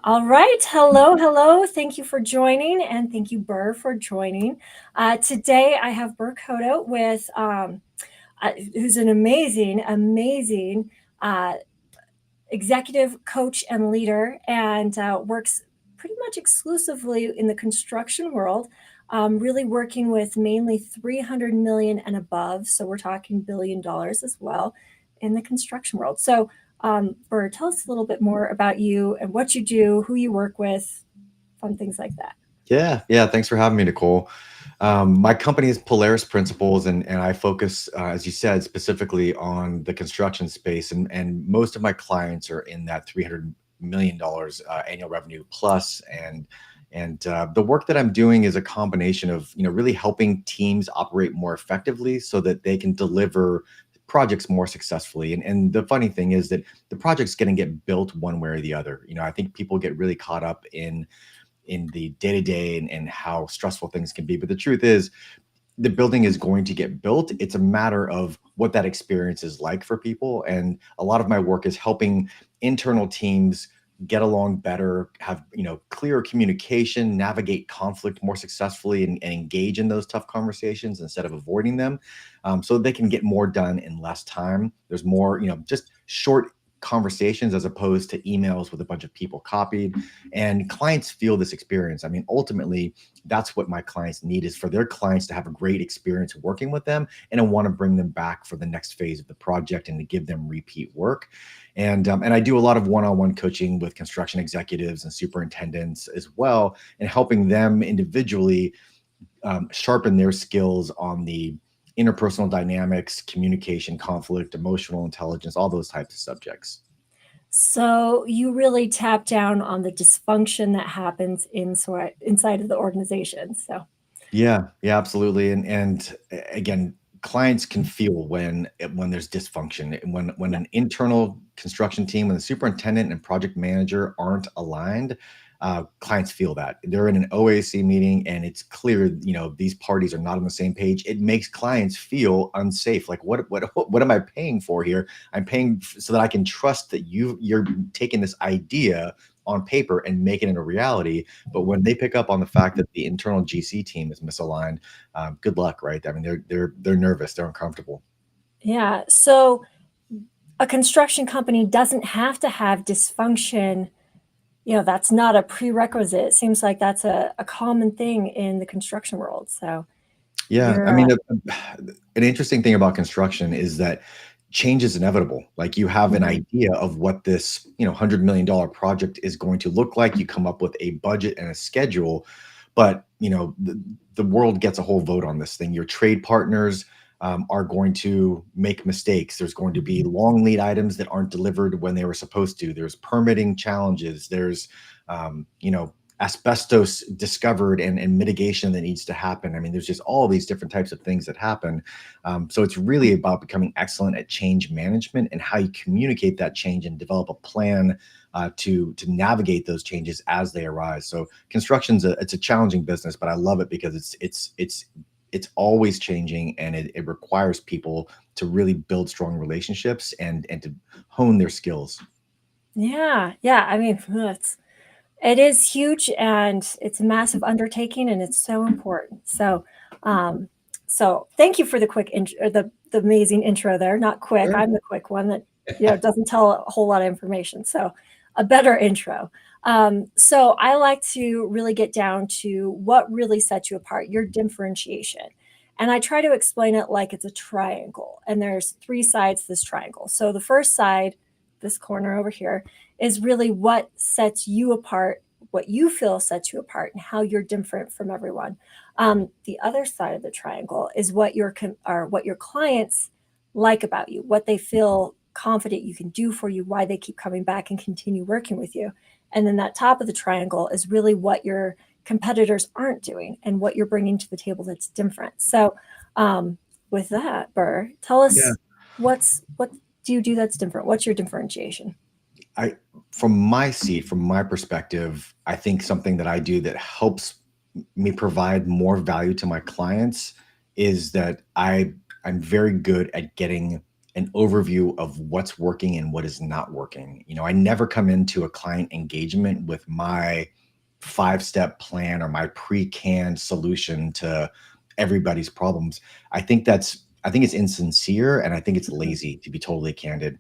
All right. Hello, hello. Thank you for joining, and thank you, Burr, for joining. Today, I have Burr Cota who's an amazing uh, executive coach and leader, and works pretty much exclusively in the construction world. Really working with mainly 300 million and above. So we're talking $1 billion as well in the construction world. So, Burr, tell us a little bit more about you and what you do, who you work with, fun things like that. Yeah. Thanks for having me, Nicole. My company is Polaris Principles, and I focus, as you said, specifically on the construction space. And most of my clients are in that $300 million annual revenue plus. And the work that I'm doing is a combination of really helping teams operate more effectively so that they can deliver projects more successfully. And the funny thing is that the project's going to get built one way or the other. I think people get really caught up in the day to day and how stressful things can be. But the truth is, the building is going to get built. It's a matter of what that experience is like for people. And a lot of my work is helping internal teams get along better, have clearer communication, navigate conflict more successfully, and engage in those tough conversations instead of avoiding them, so they can get more done in less time. There's more, just short conversations as opposed to emails with a bunch of people copied. And clients feel this experience. I mean, ultimately, that's what my clients need, is for their clients to have a great experience working with them, and I want to bring them back for the next phase of the project and to give them repeat work. And I do a lot of one-on-one coaching with construction executives and superintendents as well, and helping them individually sharpen their skills on the interpersonal dynamics, communication, conflict, emotional intelligence, all those types of subjects. So you really tap down on the dysfunction that happens inside of the organization. So Yeah, absolutely. And again, clients can feel when there's dysfunction, and when yeah. an internal construction team, when the superintendent and project manager aren't aligned. Clients feel that they're in an OAC meeting and it's clear, these parties are not on the same page. It makes clients feel unsafe. Like, what am I paying for here? I'm paying so that I can trust that you're taking this idea on paper and making it a reality. But when they pick up on the fact that the internal GC team is misaligned, good luck, right? I mean, they're nervous, they're uncomfortable. Yeah. So a construction company doesn't have to have dysfunction. That's not a prerequisite. It seems like that's a common thing in the construction world. So Yeah, I you're, mean, an interesting thing about construction is that change is inevitable. Like, you have an Mhm. idea of what this, $100 million project is going to look like. You come up with a budget and a schedule, but the world gets a whole vote on this thing. Your trade partners are going to make mistakes. There's going to be long lead items that aren't delivered when they were supposed to. There's permitting challenges. There's asbestos discovered and mitigation that needs to happen. I mean, there's just all these different types of things that happen. So it's really about becoming excellent at change management and how you communicate that change and develop a plan to navigate those changes as they arise. So construction's it's a challenging business, but I love it because it's always changing, and it requires people to really build strong relationships and to hone their skills. yeah, yeah. I mean, it is huge and it's a massive undertaking and it's so important. Um, so thank you for the quick intro, the amazing intro there. Not quick. Sure. I'm the quick one that doesn't tell a whole lot of information. So a better intro. So I like to really get down to what really sets you apart, your differentiation. And I try to explain it like it's a triangle, and there's three sides to this triangle. So the first side, this corner over here, is really what sets you apart, what you feel sets you apart, and how you're different from everyone. The other side of the triangle is what your clients like about you, what they feel confident you can do for you, why they keep coming back and continue working with you. And then that top of the triangle is really what your competitors aren't doing and what you're bringing to the table that's different. So, with that, Burr, tell Yeah. us what do you do that's different? What's your differentiation? I From my seat, from my perspective, I think something that I do that helps me provide more value to my clients is that I'm very good at getting an overview of what's working and what is not working. I never come into a client engagement with my 5-step plan or my pre-canned solution to everybody's problems. I think it's insincere, and I think it's Mhm. lazy, to be totally candid.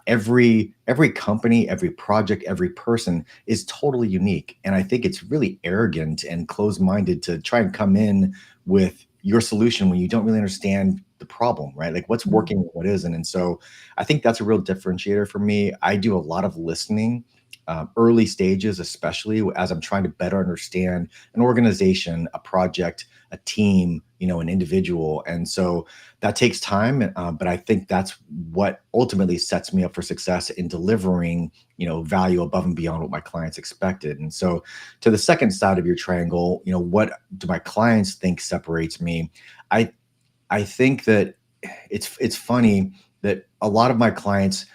Every company, every project, every person is totally unique, and I think it's really arrogant and closed-minded to try and come in with your solution when you don't really understand the problem, right? Like what's Mhm. working and what isn't. And so I think that's a real differentiator for me. I do a lot of listening, early stages, especially as I'm trying to better understand an organization, a project, a team, an individual. And so that takes time. But I think that's what ultimately sets me up for success in delivering, value above and beyond what my clients expected. And so to the second side of your triangle, what do my clients think separates me? I I think that it's funny that a lot of my clients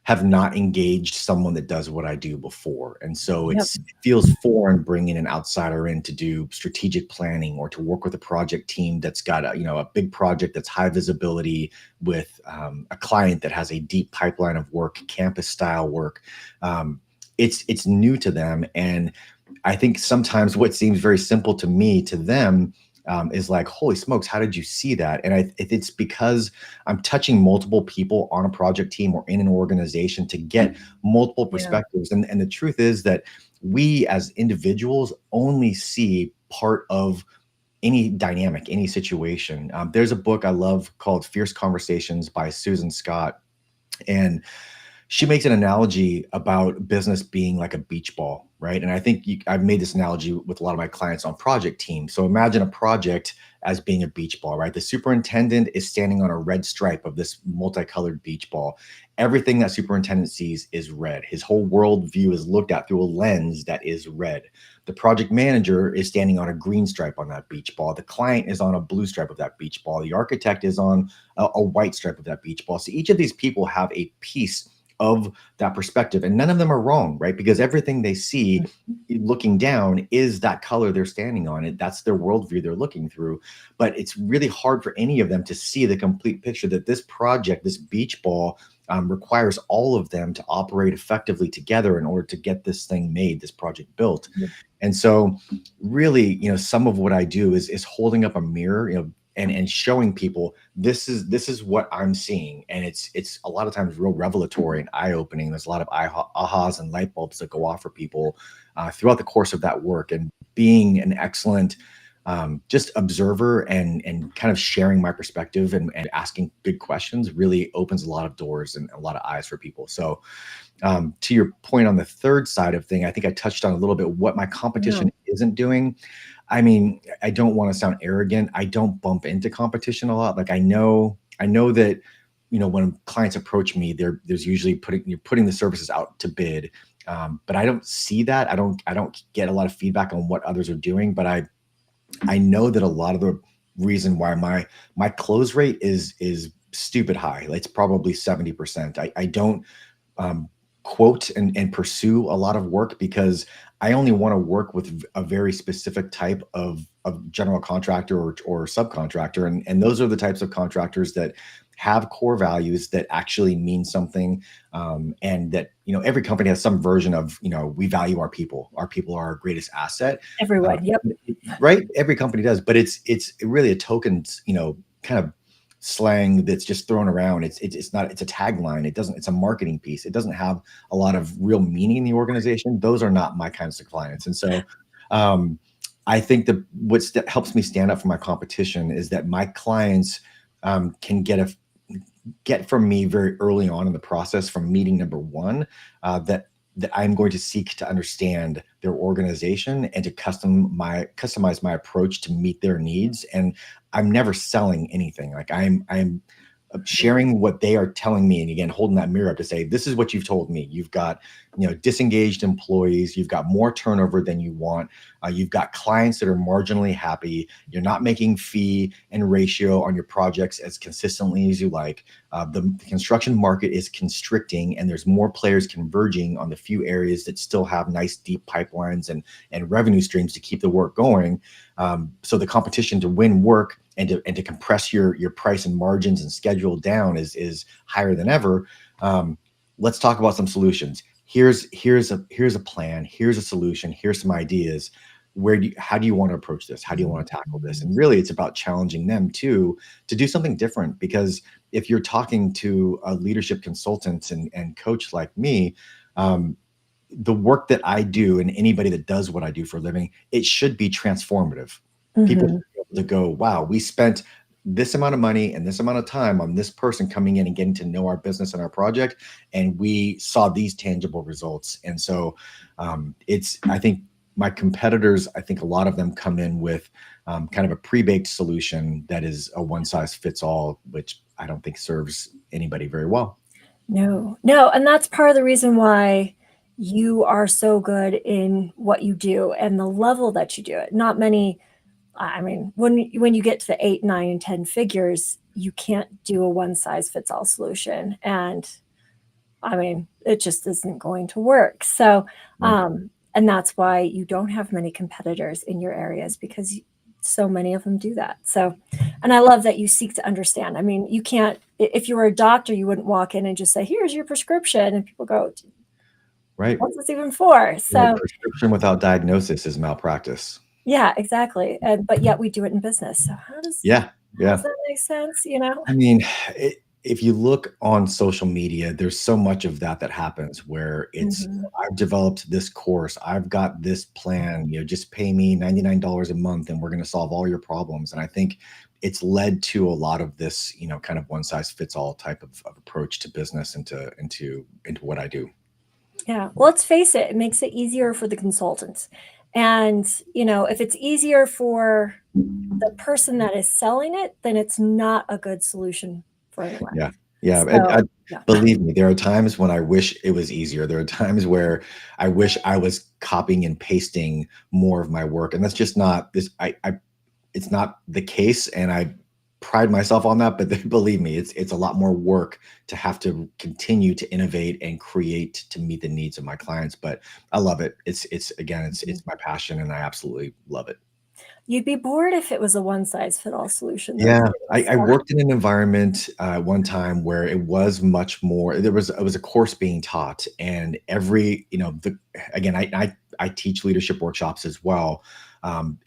have not engaged someone that does what I do before. And so Yep. it feels foreign bringing an outsider in to do strategic planning or to work with a project team that's got a big project that's high visibility with a client that has a deep pipeline of work, campus style work. It's new to them. And I think sometimes what seems very simple to me, to them, is like, holy smokes, how did you see that? And it's because I'm touching multiple people on a project team or in an organization to get multiple Yeah. perspectives. And the truth is that we as individuals only see part of any dynamic, any situation. There's a book I love called Fierce Conversations by Susan Scott. And she makes an analogy about business being like a beach ball, right? And I think I've made this analogy with a lot of my clients on project teams. So imagine a project as being a beach ball, right? The superintendent is standing on a red stripe of this multicolored beach ball. Everything that superintendent sees is red. His whole worldview is looked at through a lens that is red. The project manager is standing on a green stripe on that beach ball. The client is on a blue stripe of that beach ball. The architect is on a white stripe of that beach ball. So each of these people have a piece of that perspective, and none of them are wrong, right? Because everything they see looking down is that color they're standing on it. That's their worldview they're looking through. But it's really hard for any of them to see the complete picture, that this project, this beach ball, requires all of them to operate effectively together in order to get this thing made, this project built. And so really, some of what I do is holding up a mirror, and showing people this is what I'm seeing. And it's a lot of times real revelatory and eye-opening. There's a lot of ahas and light bulbs that go off for people throughout the course of that work. And being an excellent just observer and kind of sharing my perspective and asking good questions really opens a lot of doors and a lot of eyes for people. So to your point on the third side of thing, I think I touched on a little bit what my Yeah. competition isn't doing. I mean, I don't want to sound arrogant. I don't bump into competition a lot. Like I know that, when clients approach me, there's usually you're putting the services out to bid. But I don't see that. I don't get a lot of feedback on what others are doing. But I know that a lot of the reason why my close rate is stupid high. Like, it's probably 70%. I don't um, quote and pursue a lot of work because I only want to work with a very specific type of general contractor or subcontractor. And those are the types of contractors that have core values that actually mean something. And that, every company has some version of, we value our people. Our people are our greatest asset. Uh, Everyone. Yep. right? Every company does, but it's really a token, kind of slang that's just thrown around. It's not, it's a tagline. It's a marketing piece. It doesn't have a lot of real meaning in the organization. Those are not my kinds of clients. And so um, I think that helps me stand up for my competition is that my clients can get from me very early on in the process, from meeting number one, that I'm going to seek to understand their organization and to customize my approach to meet their needs. And I'm never selling anything. Like I'm sharing what they are telling me, and again, holding that mirror up to say, this is what you've told me. You've got disengaged employees. You've got more turnover than you want. You've got clients that are marginally happy. You're not making fee and ratio on your projects as consistently as you like. The construction market is constricting, and there's more players converging on the few areas that still have nice deep pipelines and revenue streams to keep the work going. So the competition to win work and to compress your price and margins and schedule down is higher than ever. Let's talk about some solutions. Here's a plan. Here's a solution. Here's some ideas. How do you want to approach this? How do you want to tackle this? And really, it's about challenging them too to do something different. Because if you're talking to a leadership consultant and coach like me, the work that I do and anybody that does what I do for a living, it should be transformative. People should be able to go, wow, we spent this amount of money and this amount of time on this person coming in and getting to know our business and our project, and we saw these tangible results. And so I think my competitors, I think a lot of them come in with kind of a pre-baked solution that is a one size fits all, which I don't think serves anybody very well. No. And that's part of the reason why you are so good in what you do and the level that you do it. Not many, I mean, when you get to the 8, 9, and 10 figures, you can't do a one size fits all solution. And I mean, it just isn't going to work. So, and that's why you don't have many competitors in your areas, because so many of them do that. So, and I love that you seek to understand. I mean, you can't, if you were a doctor, you wouldn't walk in and just say, here's your prescription. And people go, Right. what's this even for? So, prescription without diagnosis is malpractice. yeah, exactly. But yet we do it in business. So how does that make sense? I mean, if you look on social media, there's so much of that happens where it's, I've developed this course, I've got this plan, just pay me $99 a month and we're going to solve all your problems. And I think it's led to a lot of this, kind of one size fits all type of approach to business and into what I do. Yeah. Well, let's face it, it makes it easier for the consultants. And, if it's easier for the person that is selling it, then it's not a good solution for anyone. Yeah. So, Believe me, there are times when I wish it was easier. There are times where I wish I was copying and pasting more of my work. And that's just not this. It's not the case. And I pride myself on that, but believe me, it's a lot more work to have to continue to innovate and create to meet the needs of my clients. But I love it. It's my passion, and I absolutely love it. you'd be bored if it was a one size fit all solution. Yeah, I worked in an environment one time where it was much more. It was a course being taught, and every again, I teach leadership workshops as well.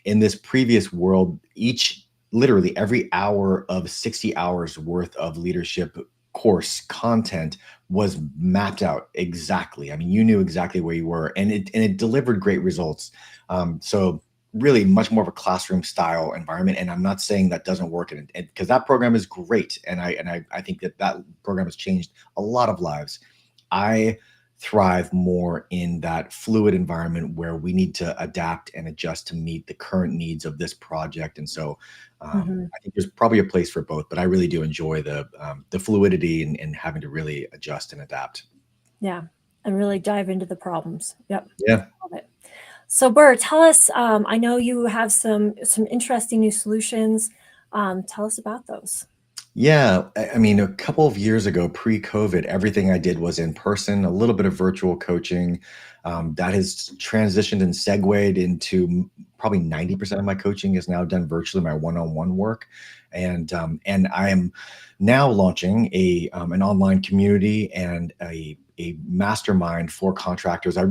In this previous world, literally every hour of 60 hours worth of leadership course content was mapped out exactly. I mean, you knew exactly where you were, and it delivered great results. So really much more of a classroom style environment. And I'm not saying that doesn't work, because that program is great. And I think that program has changed a lot of lives. I thrive more in that fluid environment where we need to adapt and adjust to meet the current needs of this project. And so I think there's probably a place for both, but I really do enjoy the fluidity and having to really adjust and adapt. Yeah. And really dive into the problems. Yep. Yeah. Love it. So Burr, tell us, I know you have some interesting new solutions. Tell us about those. Yeah, I mean, a couple of years ago, pre-COVID, everything I did was in person, a little bit of virtual coaching. That has transitioned and segued into probably 90% of my coaching is now done virtually, my one-on-one work. And I am now launching an online community and a mastermind for contractors. I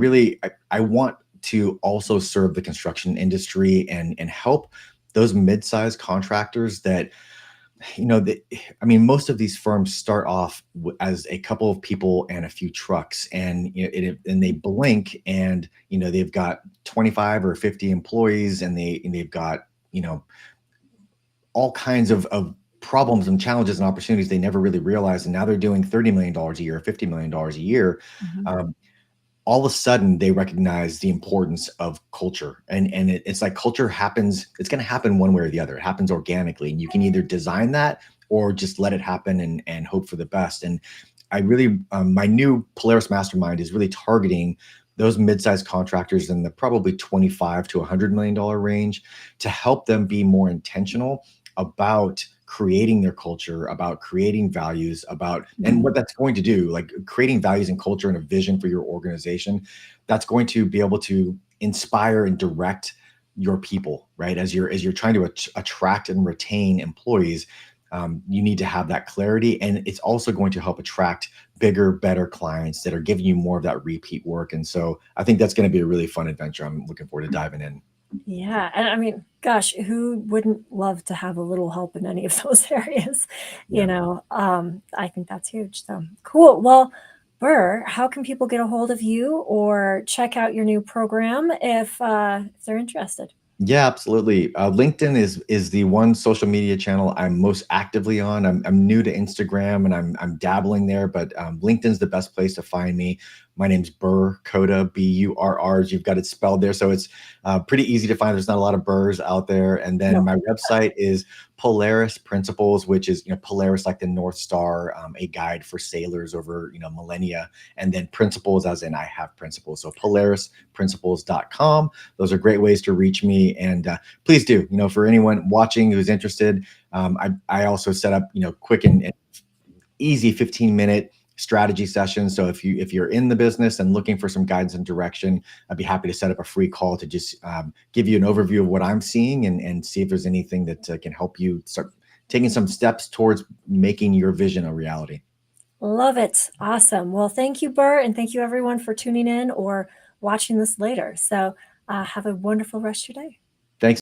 want to also serve the construction industry and help those mid-sized contractors that, most of these firms start off as a couple of people and a few trucks, and and they blink, and they've got 25 or 50 employees, and they've got all kinds of problems and challenges and opportunities they never really realized, and now they're doing $30 million a year, $50 million a year. All of a sudden they recognize the importance of culture, and it's like culture happens. It's going to happen one way or the other. It happens organically, and you can either design that or just let it happen and hope for the best. And I really, my new Polaris Mastermind is really targeting those mid-sized contractors in the probably 25 to $100 million range to help them be more intentional about creating their culture, about creating values, about and Mhm. what that's going to do, like creating values and culture and a vision for your organization. That's going to be able to inspire and direct your people, right? As you're trying to attract and retain employees, you need to have that clarity, and it's also going to help attract bigger, better clients that are giving you more of that repeat work. And so I think that's going to be a really fun adventure. I'm looking forward to diving in. Yeah, and I mean, gosh, who wouldn't love to have a little help in any of those areas? Yeah. I think that's huge. So cool. Well, Burr, how can people get a hold of you or check out your new program if they're interested? Yeah, absolutely. LinkedIn is the one social media channel I'm most actively on. I'm new to Instagram and I'm dabbling there, but LinkedIn's the best place to find me. My name's Burr Cota, Burrs. You've got it spelled there, so it's pretty easy to find. There's not a lot of Burrs out there. And then No. my website is Polaris Principles, which is Polaris like the North Star, a guide for sailors over millennia, and then principles as in I have principles. So PolarisPrinciples.com. Those are great ways to reach me. And please do, for anyone watching who's interested, I also set up, quick and easy 15-minute strategy sessions. So if you're in the business and looking for some guidance and direction, I'd be happy to set up a free call to just give you an overview of what I'm seeing and see if there's anything that can help you start taking some steps towards making your vision a reality. Love it. Awesome. Well, thank you, Burr, and thank you everyone for tuning in or watching this later. So have a wonderful rest of your day.